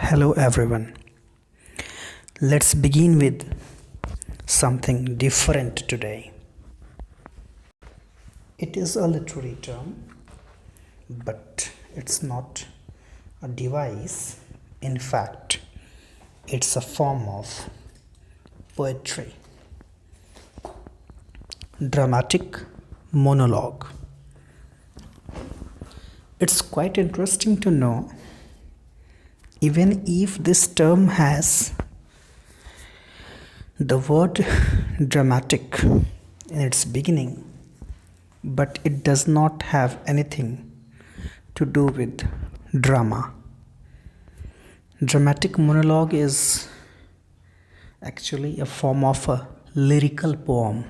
Hello everyone. Let's begin with something different today. It is a literary term, but it's not a device. In fact, it's a form of poetry. Dramatic monologue. It's quite interesting to know, even if this term has the word dramatic in its beginning, but it does not have anything to do with drama. Dramatic monologue is actually a form of a lyrical poem.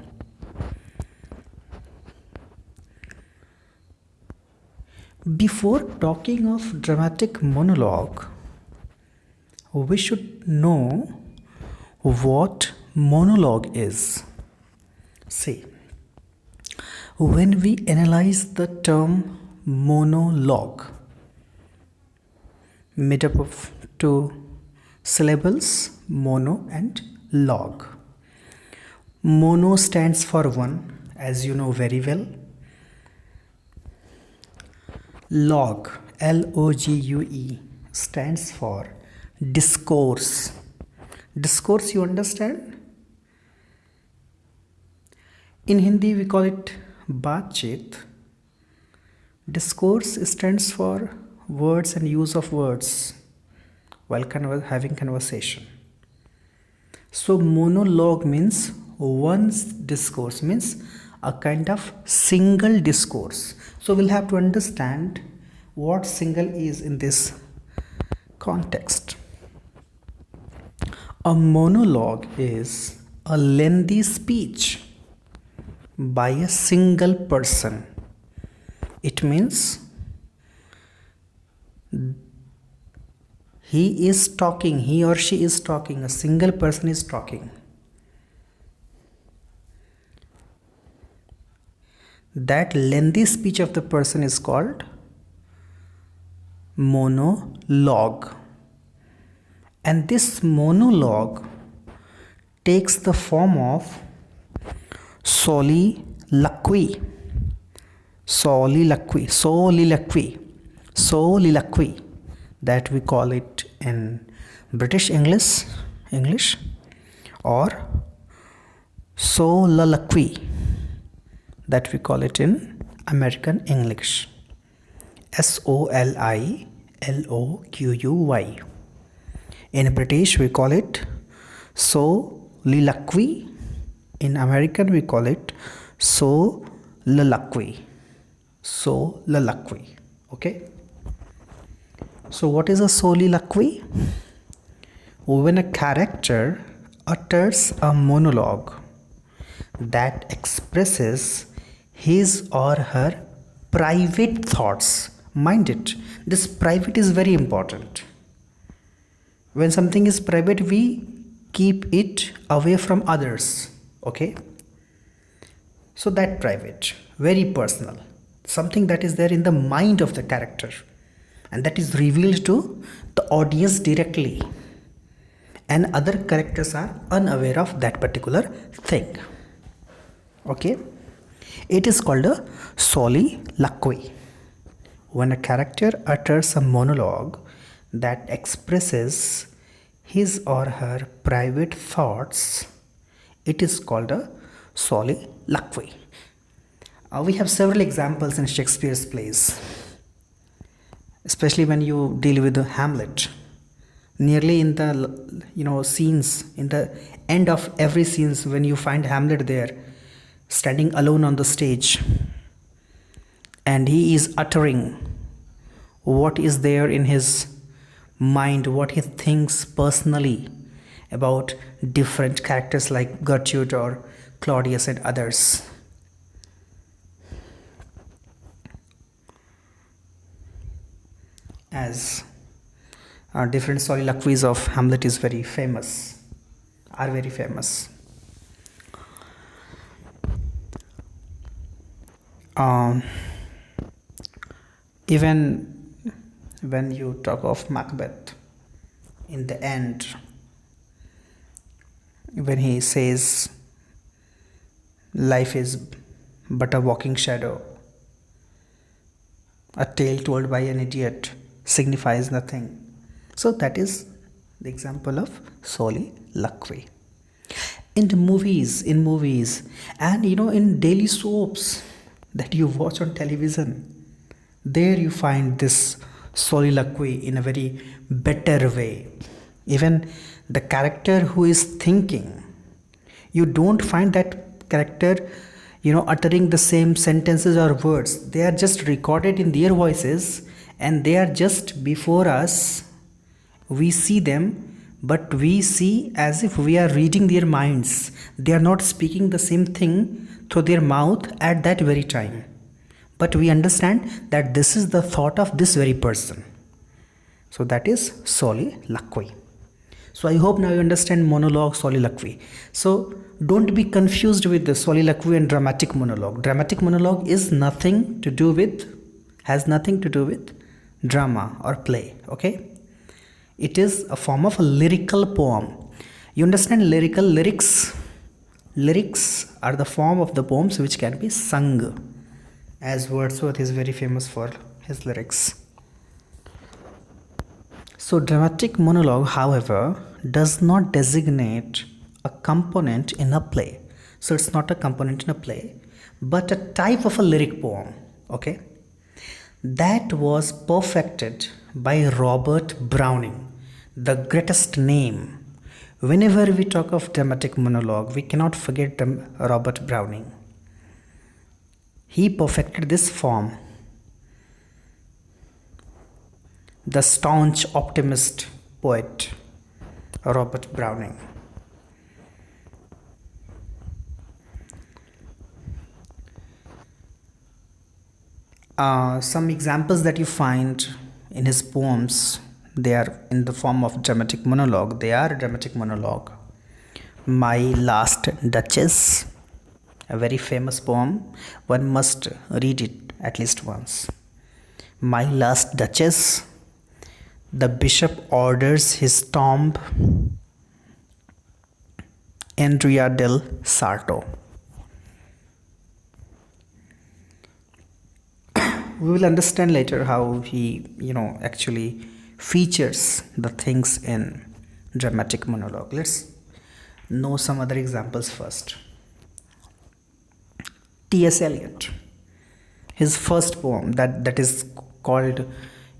Before talking of dramatic monologue, we should know what monologue is. See, when we analyze the term monologue, made up of two syllables, mono and log. Mono stands for one, as you know very well. Log, L-O-G-U-E, stands for discourse. Discourse, you understand? In Hindi, we call it baatcheet. Discourse stands for words and use of words while having conversation. So monologue means one's discourse, means a kind of single discourse. So we'll have to understand what single is in this context. A monologue is a lengthy speech by a single person. It means he is talking, he or she is talking, a single person is talking. That lengthy speech of the person is called monologue. And this monologue takes the form of soliloquy. Soliloquy, that we call it in British English, or soliloquy, that we call it in American English, soliloquy. In British we call it soliloquy. In American we call it soliloquy. Okay. So what is a soliloquy? When a character utters a monologue that expresses his or her private thoughts. Mind it, this private is very important. When something is private, we keep it away from others. Okay? So that private, very personal, something that is there in the mind of the character, and that is revealed to the audience directly, and other characters are unaware of that particular thing. Okay? It is called a soliloquy. When a character utters a monologue that expresses his or her private thoughts, it is called a soliloquy. We have several examples in Shakespeare's plays, especially when you deal with the Hamlet. Nearly in the scenes, in the end of every scenes, when you find Hamlet there standing alone on the stage, and he is uttering what is there in his mind, what he thinks personally about different characters like Gertrude or Claudius and others. As different soliloquies of Hamlet are very famous. Even when you talk of Macbeth, in the end, when he says, life is but a walking shadow, a tale told by an idiot signifies nothing. So that is the example of soliloquy. In movies, and in daily soaps that you watch on television, there you find this soliloquy in a very better way. Even the character who is thinking, you don't find that character uttering the same sentences or words. They are just recorded in their voices, and they are just before us. We see them, but we see as if we are reading their minds. They are not speaking the same thing through their mouth at that very time, but we understand that this is the thought of this very person. So that is soliloquy. So I hope now you understand monologue, soliloquy. So don't be confused with the soliloquy and dramatic monologue. Dramatic monologue has nothing to do with drama or play. Okay, it is a form of a lyrical poem. You understand lyrics are the form of the poems which can be sung, as Wordsworth is very famous for his lyrics. So dramatic monologue, however, does not designate a component in a play. So it's not a component in a play, but a type of a lyric poem. Okay, that was perfected by Robert Browning, the greatest name. Whenever we talk of dramatic monologue, we cannot forget Robert Browning. He perfected this form. The staunch optimist poet Robert Browning. Some examples that you find in his poems, they are in the form of dramatic monologue. They are dramatic monologue. My Last Duchess, a very famous poem. One must read it at least once. My Last Duchess. The bishop orders his tomb. Andrea del Sarto. We will understand later how he, actually features the things in dramatic monologue. Let's know some other examples first. T.S. Eliot, his first poem that is called,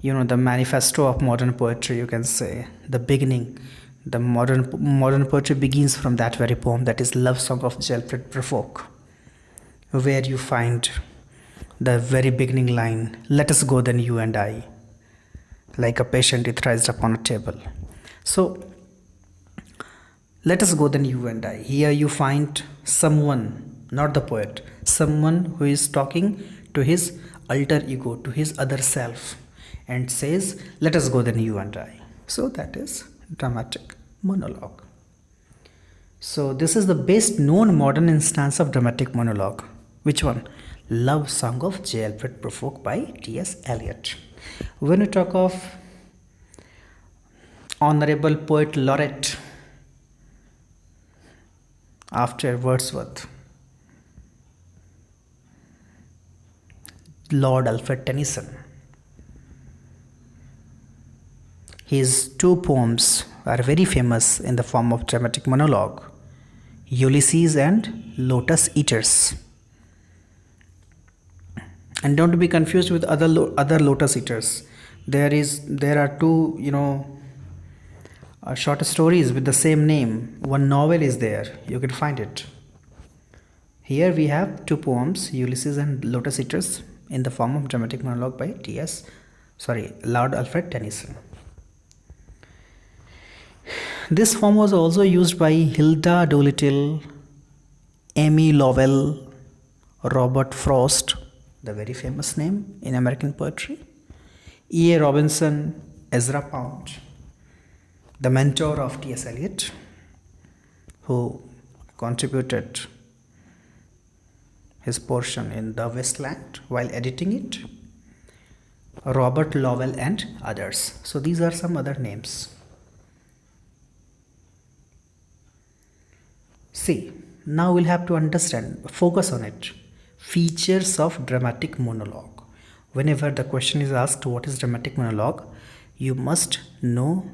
the manifesto of modern poetry, you can say. The beginning, the modern poetry begins from that very poem, that is Love Song of Alfred Prufrock, where you find the very beginning line, let us go then you and I, like a patient etherized upon a table. So, let us go then you and I. Here you find someone, not the poet, someone who is talking to his alter ego, to his other self, and says, let us go then you and I. So that is dramatic monologue. So this is the best known modern instance of dramatic monologue. Which one? Love Song of J. Alfred Prufrock by T.S. Eliot. When we talk of Honorable Poet Laureate after Wordsworth, Lord Alfred Tennyson. His two poems are very famous in the form of dramatic monologue, Ulysses and Lotus Eaters. And don't be confused with other Lotus Eaters. There are two short stories with the same name. One novel is there. You can find it. Here we have two poems, Ulysses and Lotus Eaters, in the form of dramatic monologue by Lord Alfred Tennyson. This form was also used by Hilda Doolittle, Amy Lowell, Robert Frost, the very famous name in American poetry, E.A. Robinson, Ezra Pound, the mentor of T.S. Eliot, who contributed his portion in The Wasteland while editing it, Robert Lowell and others. So these are some other names. See, now we'll have to understand, focus on it. Features of dramatic monologue. Whenever the question is asked, what is dramatic monologue, you must know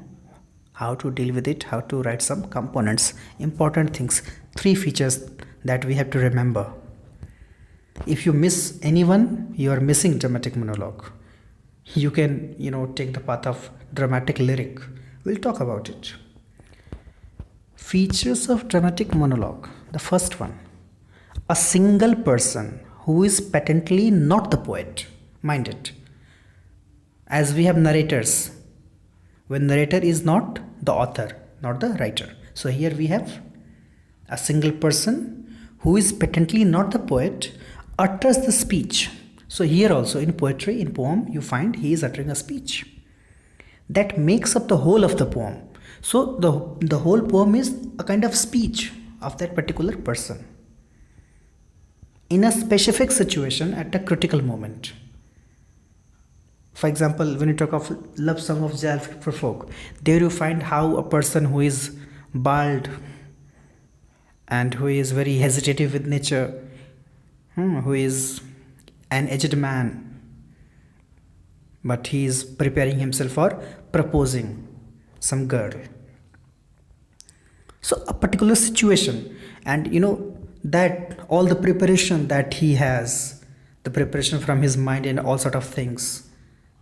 how to deal with it, how to write some components, important things, three features that we have to remember. If you miss anyone, you are missing dramatic monologue. You can, take the path of dramatic lyric. We'll talk about it. Features of dramatic monologue. The first one, a single person who is patently not the poet. Mind it. As we have narrators, when narrator is not the author, not the writer. So here we have a single person who is patently not the poet utters the speech. So here also in poetry, in poem, you find he is uttering a speech that makes up the whole of the poem. So the whole poem is a kind of speech of that particular person in a specific situation at a critical moment. For example, when you talk of love song of Jalf for folk, there you find how a person who is bald and who is very hesitative with nature, who is an aged man, but he is preparing himself for proposing some girl. So a particular situation, and that all the preparation that he has, the preparation from his mind and all sort of things,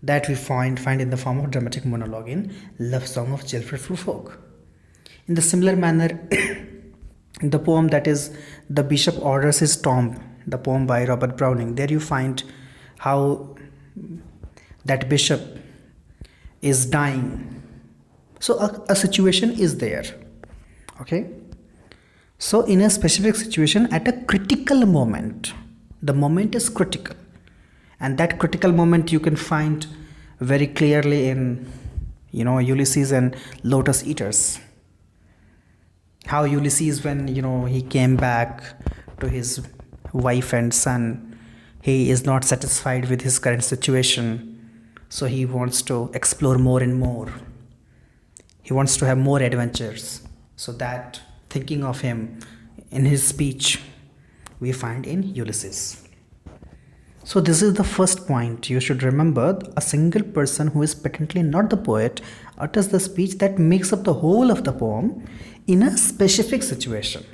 that we find in the form of dramatic monologue in Love Song of Jalfred Folk. In the similar manner, in the poem that is The Bishop Orders His Tomb, the poem by Robert Browning, there you find how that bishop is dying. So a situation is there. Okay. So in a specific situation at a critical moment, the moment is critical. And that critical moment you can find very clearly in, Ulysses and Lotus Eaters. How Ulysses, when, he came back to his wife and son, he is not satisfied with his current situation. So he wants to explore more and more. He wants to have more adventures. So that thinking of him in his speech we find in Ulysses. So this is the first point you should remember. A single person who is patently not the poet utters the speech that makes up the whole of the poem in a specific situation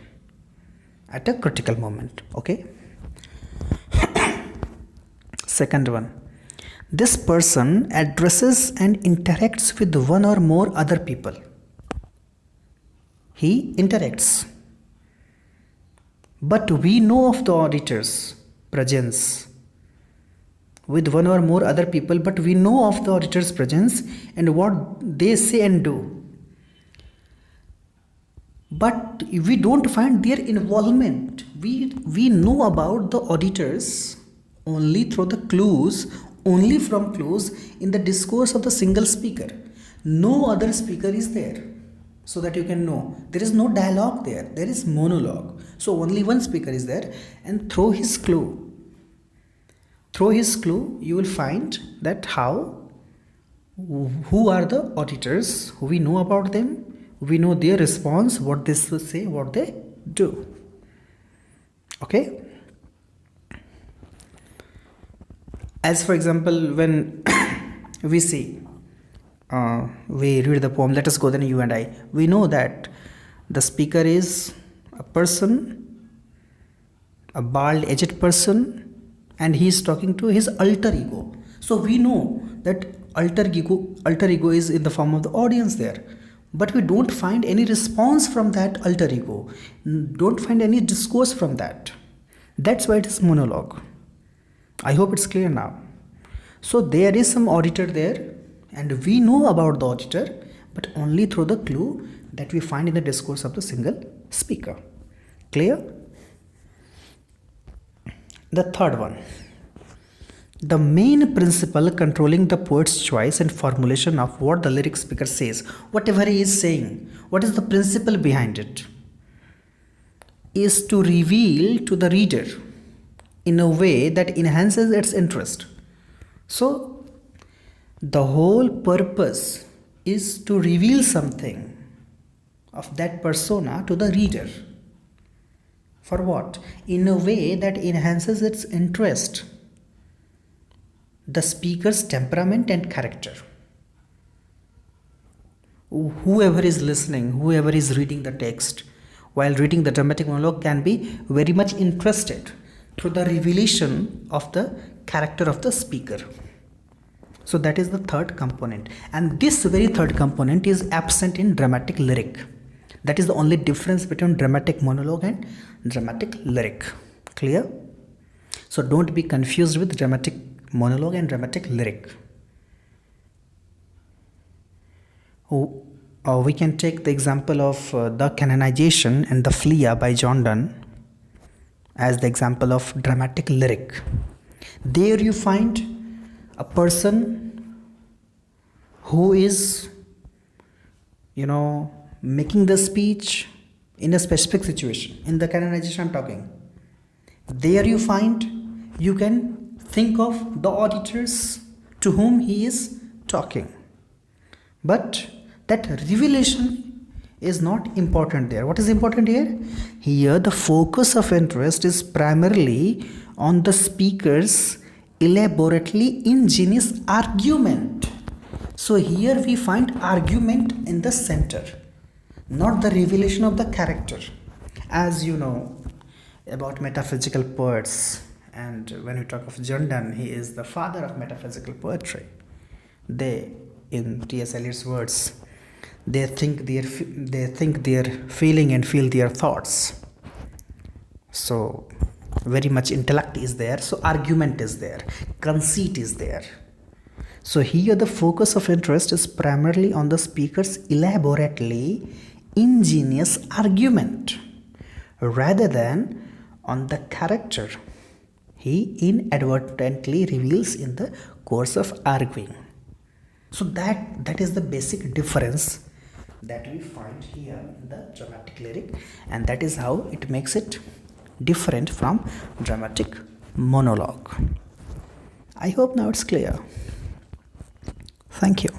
at a critical moment. Okay. Second one, this person addresses and interacts with one or more other people. He interacts, but we know of the auditor's presence with one or more other people, but we know of the auditor's presence and what they say and do. But we don't find their involvement. We know about the auditors only through the clues, only from clues in the discourse of the single speaker. No other speaker is there, so that you can know. There is no dialogue there. There is monologue. So only one speaker is there, and through his clue, you will find that who are the auditors, who we know about them, we know their response, what they say, what they do. Okay. As for example, when we see, we read the poem, let us go then you and I, we know that the speaker is a person, a bald aged person, and he is talking to his alter ego. So we know that alter ego is in the form of the audience there, but we don't find any response from that alter ego, don't find any discourse from that. That's why it is monologue. I hope it's clear now. So there is some auditor there, and we know about the auditor, but only through the clue that we find in the discourse of the single speaker. Clear? The third one, the main principle controlling the poet's choice and formulation of what the lyric speaker says, whatever he is saying, what is the principle behind it, is to reveal to the reader in a way that enhances its interest. So the whole purpose is to reveal something of that persona to the reader. For what? In a way that enhances its interest, the speaker's temperament and character. Whoever is listening, whoever is reading the text, while reading the dramatic monologue can be very much interested through the revelation of the character of the speaker. So that is the third component, and this very third component is absent in dramatic lyric. That is the only difference between dramatic monologue and dramatic lyric. Clear? So don't be confused with dramatic monologue and dramatic lyric. We can take the example of The Canonization and The Flia by John Donne as the example of dramatic lyric. There you find a person who is, making the speech in a specific situation. In The Canonization I'm talking. There you can think of the auditors to whom he is talking. But that revelation is not important there. What is important here? Here the focus of interest is primarily on the speaker's elaborately ingenious argument. So here we find argument in the center, not the revelation of the character. As you know about metaphysical poets, and when we talk of John Donne, he is the father of metaphysical poetry. They, in T.S. Eliot's words, they think their feeling and feel their thoughts. So very much intellect is there, so argument is there, conceit is there. So here the focus of interest is primarily on the speaker's elaborately ingenious argument rather than on the character he inadvertently reveals in the course of arguing. So that is the basic difference that we find here in the dramatic lyric, and that is how it makes it different from dramatic monologue. I hope now it's clear. Thank you.